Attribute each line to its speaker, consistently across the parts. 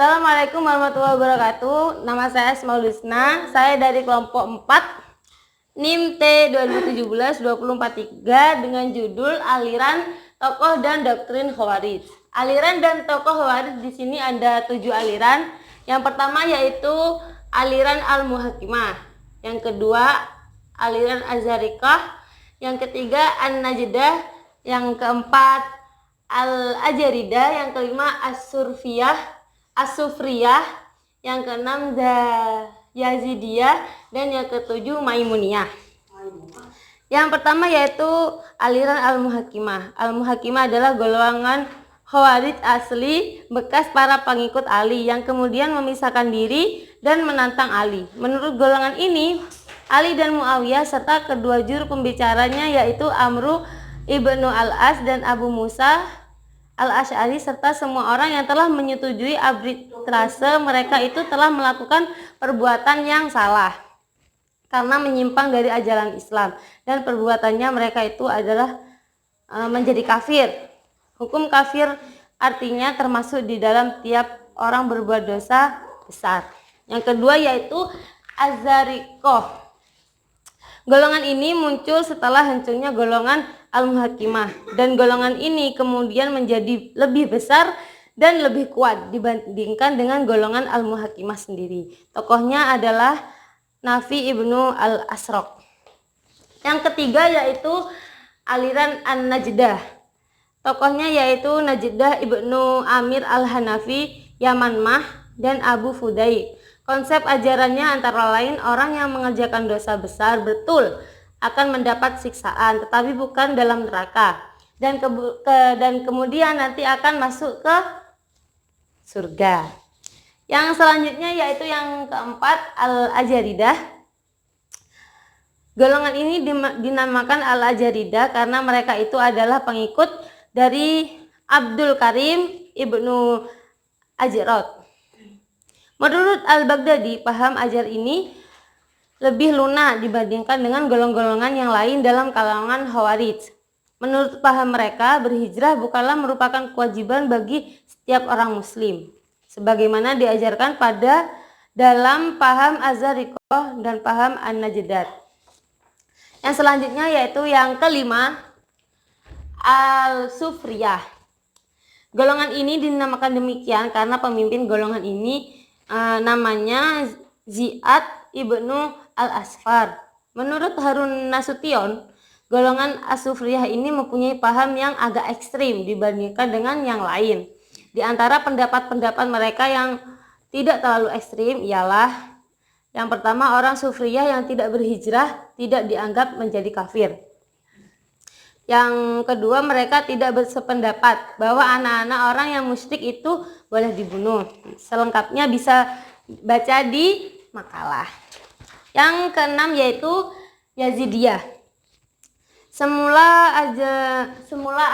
Speaker 1: Assalamualaikum warahmatullahi wabarakatuh. Nama saya Asmaul Husna. Saya dari kelompok 4 NIM T 2017-2043 dengan judul Aliran, Tokoh dan Doktrin Khawarij. Aliran dan tokoh Khawarij di sini ada 7 aliran. Yang pertama yaitu aliran Al-Muhakimah. Yang kedua aliran Az-Zarikah. Yang ketiga An-Najdah. Yang keempat Al-Ajaridah. Yang kelima As-Sufriyah, yang keenam Yazidiyah, dan yang ketujuh Maimuniyah. Yang pertama yaitu aliran Al-Muhakimah. Al-Muhakimah adalah golongan Khawarij asli bekas para pengikut Ali yang kemudian memisahkan diri dan menantang Ali. Menurut golongan ini, Ali dan Muawiyah serta kedua juru pembicaranya yaitu Amru ibnu Al-As dan Abu Musa Al-Asy'ari serta semua orang yang telah menyetujui arbitrase mereka itu telah melakukan perbuatan yang salah karena menyimpang dari ajaran Islam, dan perbuatannya mereka itu adalah menjadi kafir. Hukum kafir artinya termasuk di dalam tiap orang berbuat dosa besar. Yang kedua yaitu Az-Zarikah. Golongan ini muncul setelah hancurnya golongan Al-Muhakimah, dan golongan ini kemudian menjadi lebih besar dan lebih kuat dibandingkan dengan golongan Al-Muhakimah sendiri. Tokohnya adalah Nafi ibnu Al-Asraq. Yang ketiga yaitu aliran An-Najdah. Tokohnya yaitu Najdah ibnu Amir Al-Hanafi, Yamanmah, dan Abu Fudai. Konsep ajarannya antara lain orang yang mengerjakan dosa besar betul akan mendapat siksaan, tetapi bukan dalam neraka, dan kemudian nanti akan masuk ke surga. Yang selanjutnya yaitu yang keempat Al-Ajaridah. Golongan ini dinamakan Al-Ajaridah karena mereka itu adalah pengikut dari Abdul Karim ibnu Ajrad. Menurut Al-Baghdadi, paham ajar ini lebih lunak dibandingkan dengan golongan-golongan yang lain dalam kalangan Khawarij. Menurut paham mereka, berhijrah bukanlah merupakan kewajiban bagi setiap orang muslim, sebagaimana diajarkan pada dalam paham Az-Zarikah dan paham An-Najdah. Yang selanjutnya yaitu yang kelima, Al-Sufriyah. Golongan ini dinamakan demikian karena pemimpin golongan ini namanya Ziyad ibnu Al-Asfar. Menurut Harun Nasution, golongan As-Sufriyah ini mempunyai paham yang agak ekstrim dibandingkan dengan yang lain. Di antara pendapat-pendapat mereka yang tidak terlalu ekstrim ialah yang pertama, orang Sufriyah yang tidak berhijrah tidak dianggap menjadi kafir. Yang kedua, mereka tidak bersependapat bahwa anak-anak orang yang musyrik itu boleh dibunuh. Selengkapnya bisa baca di makalah. Yang keenam yaitu Yazidiyah. Semula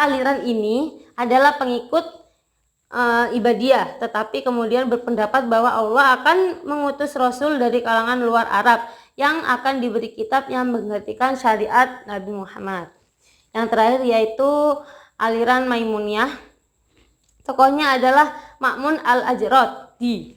Speaker 1: aliran ini adalah pengikut Ibadiyah, tetapi kemudian berpendapat bahwa Allah akan mengutus Rasul dari kalangan luar Arab yang akan diberi kitab yang menggantikan syariat Nabi Muhammad. Yang terakhir yaitu aliran Maimuniyah. Tokohnya adalah Ma'mun Al-Ajradi.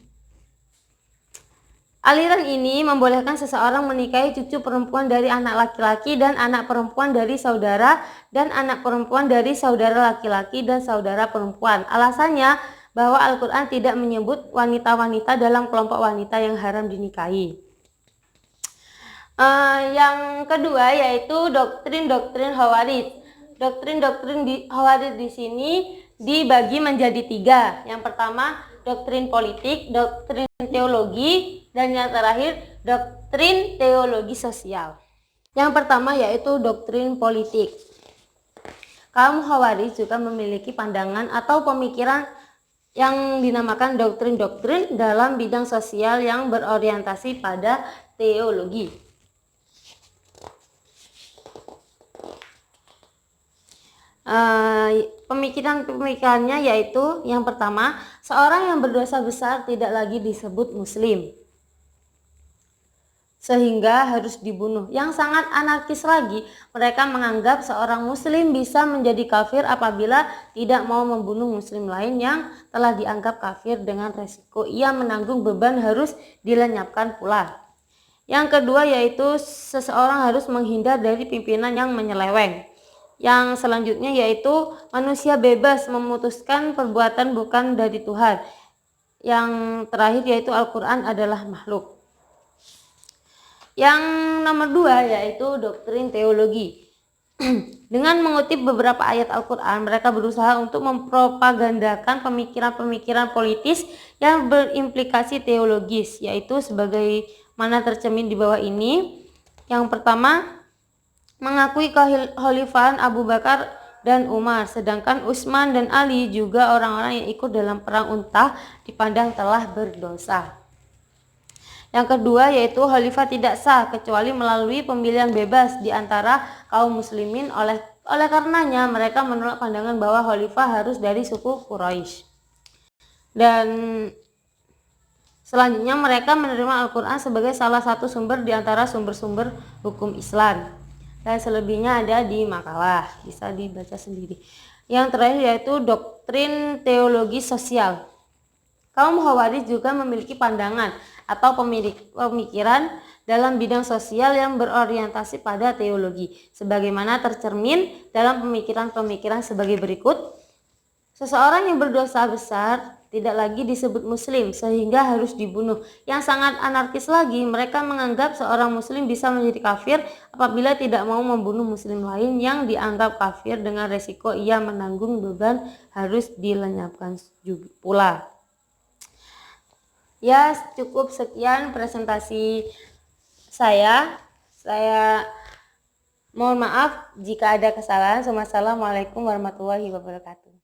Speaker 1: Aliran ini membolehkan seseorang menikahi cucu perempuan dari anak laki-laki dan anak perempuan dari saudara dan anak perempuan dari saudara laki-laki dan saudara perempuan. Alasannya bahwa Al-Quran tidak menyebut wanita-wanita dalam kelompok wanita yang haram dinikahi. Yang kedua yaitu doktrin-doktrin Khawarij. Doktrin-doktrin Khawarij di sini dibagi menjadi 3. Yang pertama doktrin politik, doktrin teologi, dan yang terakhir doktrin teologi sosial. Yang pertama yaitu doktrin politik. Kaum Khawarij juga memiliki pandangan atau pemikiran yang dinamakan doktrin-doktrin dalam bidang sosial yang berorientasi pada teologi. Pemikirannya yaitu yang pertama, seorang yang berdosa besar tidak lagi disebut muslim. sehingga harus dibunuh. Yang sangat anarkis lagi, mereka menganggap seorang muslim bisa menjadi kafir apabila tidak mau membunuh muslim lain yang telah dianggap kafir dengan resiko ia menanggung beban harus dilenyapkan pula. Yang kedua yaitu seseorang harus menghindar dari pimpinan yang menyeleweng. Yang selanjutnya yaitu manusia bebas memutuskan perbuatan bukan dari Tuhan. Yang terakhir yaitu Al-Quran adalah makhluk. Yang nomor 2 yaitu doktrin teologi. Dengan mengutip beberapa ayat Al-Quran, mereka berusaha untuk mempropagandakan pemikiran-pemikiran politis yang berimplikasi teologis, yaitu sebagaimana tercermin di bawah ini. Yang pertama, mengakui kekhalifahan Abu Bakar dan Umar, sedangkan Utsman dan Ali juga orang-orang yang ikut dalam perang Untah dipandang telah berdosa. Yang kedua yaitu khalifah tidak sah kecuali melalui pemilihan bebas di antara kaum muslimin. Oleh karenanya mereka menolak pandangan bahwa khalifah harus dari suku Quraisy. Dan selanjutnya mereka menerima Al-Quran sebagai salah satu sumber di antara sumber-sumber hukum Islam. Dan selebihnya ada di makalah, bisa dibaca sendiri. Yang terakhir yaitu doktrin teologi sosial. Kaum Khawarij juga memiliki pandangan atau pemikiran dalam bidang sosial yang berorientasi pada teologi, sebagaimana tercermin dalam pemikiran-pemikiran sebagai berikut. Seseorang yang berdosa besar tidak lagi disebut muslim sehingga harus dibunuh. Yang sangat anarkis lagi, mereka menganggap seorang muslim bisa menjadi kafir apabila tidak mau membunuh muslim lain yang dianggap kafir dengan resiko ia menanggung beban harus dilenyapkan juga pula. Ya, cukup sekian presentasi saya. Saya mohon maaf jika ada kesalahan. Wassalamualaikum warahmatullahi wabarakatuh.